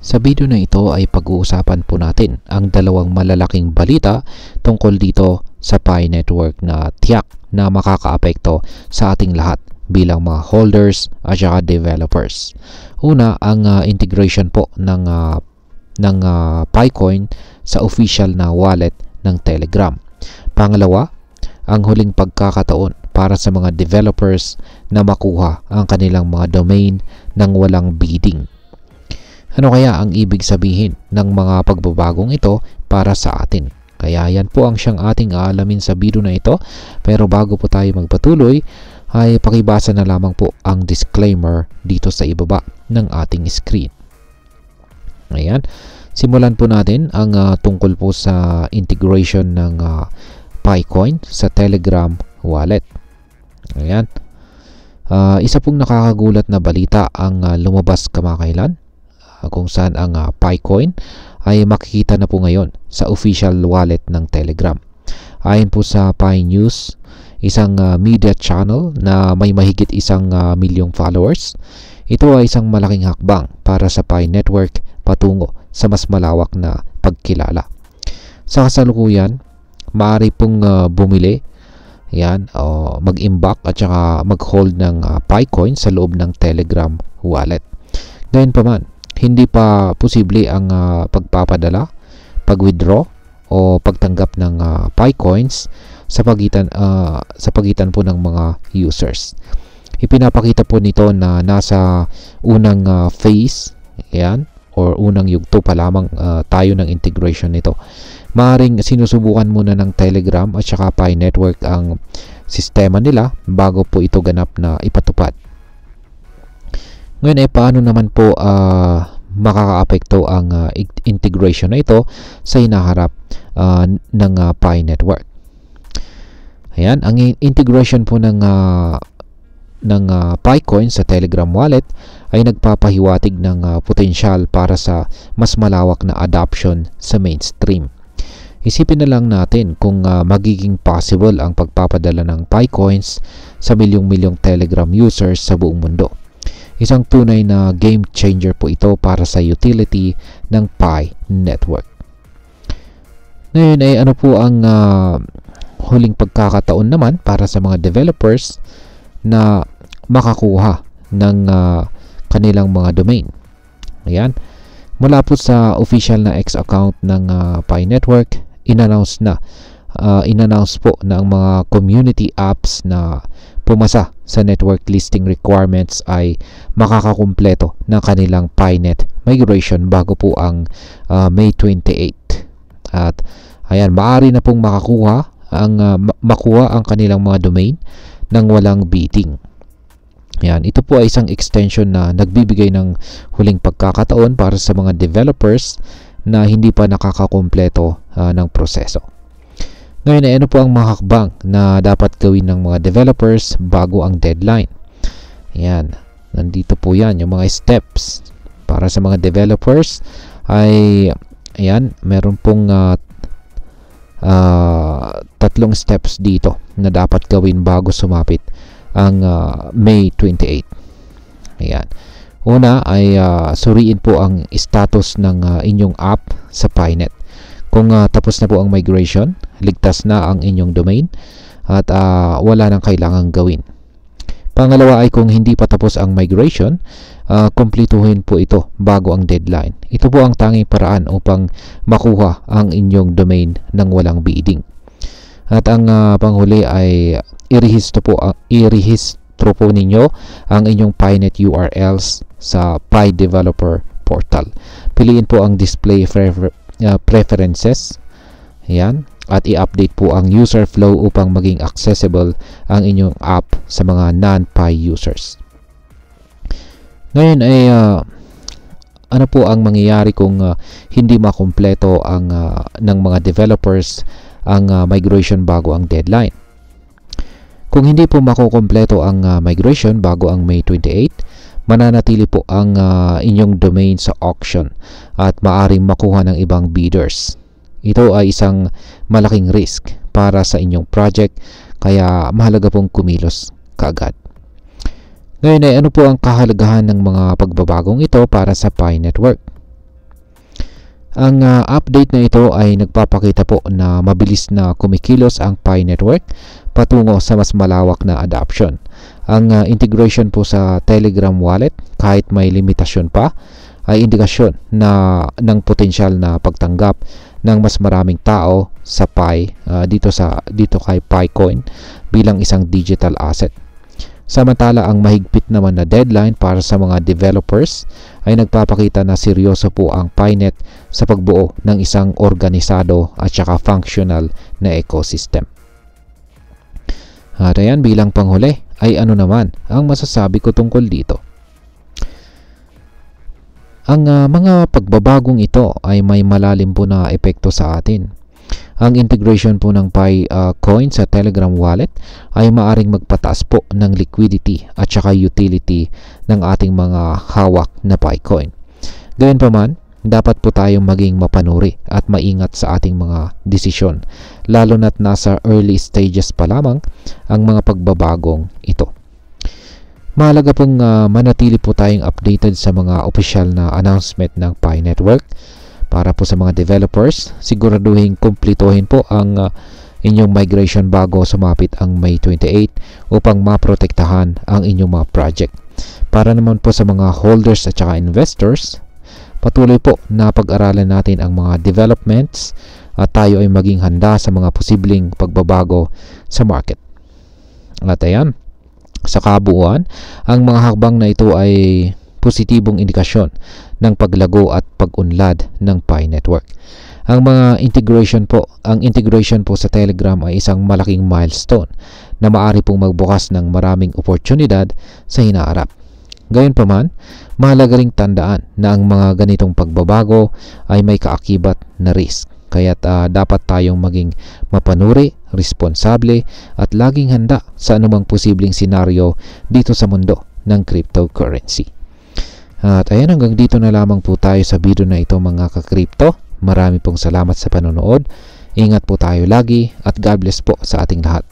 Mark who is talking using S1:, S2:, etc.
S1: Sa video na ito ay pag-uusapan po natin ang dalawang malalaking balita tungkol dito sa Pi Network na tiyak na makakaapekto sa ating lahat bilang mga holders at saka developers. Una, ang integration po ng Picoin sa official na wallet ng Telegram. Pangalawa, ang huling pagkakataon para sa mga developers na makuha ang kanilang mga domain ng walang bidding. Ano kaya ang ibig sabihin ng mga pagbabagong ito para sa atin? Kaya yan po ang siyang ating aalamin sa video na ito. Pero bago po tayo magpatuloy, ay pakibasa na lamang po ang disclaimer dito sa ibaba ng ating screen. Ayan. Simulan po natin ang tungkol po sa integration ng Picoin sa Telegram wallet. Ayan. Isa pong nakakagulat na balita ang lumabas kamakailan, kung saan ang Picoin ay makikita na po ngayon sa official wallet ng Telegram. Ayon po sa Pi News, isang media channel na may mahigit 1 milyong followers, ito ay isang malaking hakbang para sa Pi Network patungo sa mas malawak na pagkilala. Sa kasalukuyan, maaari pong bumili o mag-imbak at saka mag-hold ng Picoin sa loob ng Telegram wallet. Gayunpaman, hindi pa posible ang pagpapadala, pag-withdraw o pagtanggap ng Picoins sa pagitan po ng mga users. Ipinapakita po nito na nasa unang phase, or unang yugto pa lamang tayo ng integration nito. Maaring sinusubukan muna ng Telegram at saka Pi Network ang sistema nila bago po ito ganap na ipatupad. Ngayon paano naman po makakaapekto ang integration na ito sa hinaharap ng Pi Network? Ayan, ang integration po ng Picoin sa Telegram wallet ay nagpapahiwatig ng potensyal para sa mas malawak na adoption sa mainstream. Isipin na lang natin kung magiging possible ang pagpapadala ng Picoins sa milyong-milyong Telegram users sa buong mundo. Isang tunay na game changer po ito para sa utility ng Pi Network. Ngayon ano po ang huling pagkakataon naman para sa mga developers na makakuha ng kanilang mga domain. Ayan. Mula po sa official na X account ng Pi Network, inannounce po na ang mga community apps na pumasa sa network listing requirements ay makakakumpleto ng kanilang PiNet migration bago po ang May 28. At ayan, maaari na pong makuha ang kanilang mga domain ng walang bidding. Ayan, ito po ay isang extension na nagbibigay ng huling pagkakataon para sa mga developers na hindi pa nakakakumpleto ng proseso. Ngayon ano po ang mga hakbang na dapat gawin ng mga developers bago ang deadline? Ayan, nandito po yan, yung mga steps para sa mga developers ay meron pong 3 steps dito na dapat gawin bago sumapit ang May 28. Ayan. Una ay suriin po ang status ng inyong app sa PiNet. Kung tapos na po ang migration, ligtas na ang inyong domain at wala nang kailangang gawin. Pangalawa ay kung hindi pa tapos ang migration, kumpletuhin po ito bago ang deadline. Ito po ang tanging paraan upang makuha ang inyong domain ng walang bidding. At ang panghuli ay irehistro po ninyo ang inyong PiNet URLs sa Pi Developer Portal. Piliin po ang display preferences. Ayan. At i-update po ang user flow upang maging accessible ang inyong app sa mga non-Pi users. Ngayon ay ano po ang mangyayari kung hindi makumpleto ng mga developers ang migration bago ang deadline? Kung hindi po makukumpleto ang migration bago ang May 28, mananatili po ang inyong domain sa auction at maaring makuha ng ibang bidders. Ito ay isang malaking risk para sa inyong project, kaya mahalaga pong kumilos kaagad. Ngayon ay ano po ang kahalagahan ng mga pagbabagong ito para sa Pi Network? Ang update na ito ay nagpapakita po na mabilis na kumikilos ang Pi Network patungo sa mas malawak na adoption. Ang integration po sa Telegram wallet, kahit may limitasyon pa, ay indikasyon ng potensyal na pagtanggap ng mas maraming tao sa Pi dito kay Picoin bilang isang digital asset. Samantala, ang mahigpit naman na deadline para sa mga developers ay nagpapakita na seryoso po ang PiNet sa pagbuo ng isang organisado at saka functional na ecosystem. At ayan, bilang panghuli ay ano naman ang masasabi ko tungkol dito. Ang mga pagbabagong ito ay may malalim po na epekto sa atin. Ang integration po ng Picoin sa Telegram wallet ay maaring magpataas po ng liquidity at saka utility ng ating mga hawak na Picoin. Gayunpaman, dapat po tayong maging mapanuri at maingat sa ating mga desisyon, lalo na't nasa early stages pa lamang ang mga pagbabagong ito. Mahalaga pong manatili po tayong updated sa mga opisyal na announcement ng Pi Network. Para po sa mga developers, siguraduhin kumplituhin po ang inyong migration bago sumapit ang May 28 upang maprotektahan ang inyong mga project. Para naman po sa mga holders at saka investors, patuloy po na pag-aralan natin ang mga developments at tayo ay maging handa sa mga posibleng pagbabago sa market. At ayan, sa kabuuan, ang mga hakbang na ito ay positibong indikasyon ng paglago at pag-unlad ng Pi Network. Ang integration po sa Telegram ay isang malaking milestone na maaari pong magbukas ng maraming oportunidad sa hinaharap. Gayunpaman, mahalaga ring tandaan na ang mga ganitong pagbabago ay may kaakibat na risk. Kaya't dapat tayong maging mapanuri, responsable at laging handa sa anumang posibleng senaryo dito sa mundo ng cryptocurrency. At ayan, hanggang dito na lamang po tayo sa video na ito mga ka-crypto. Marami pong salamat sa panonood. Ingat po tayo lagi at God bless po sa ating lahat.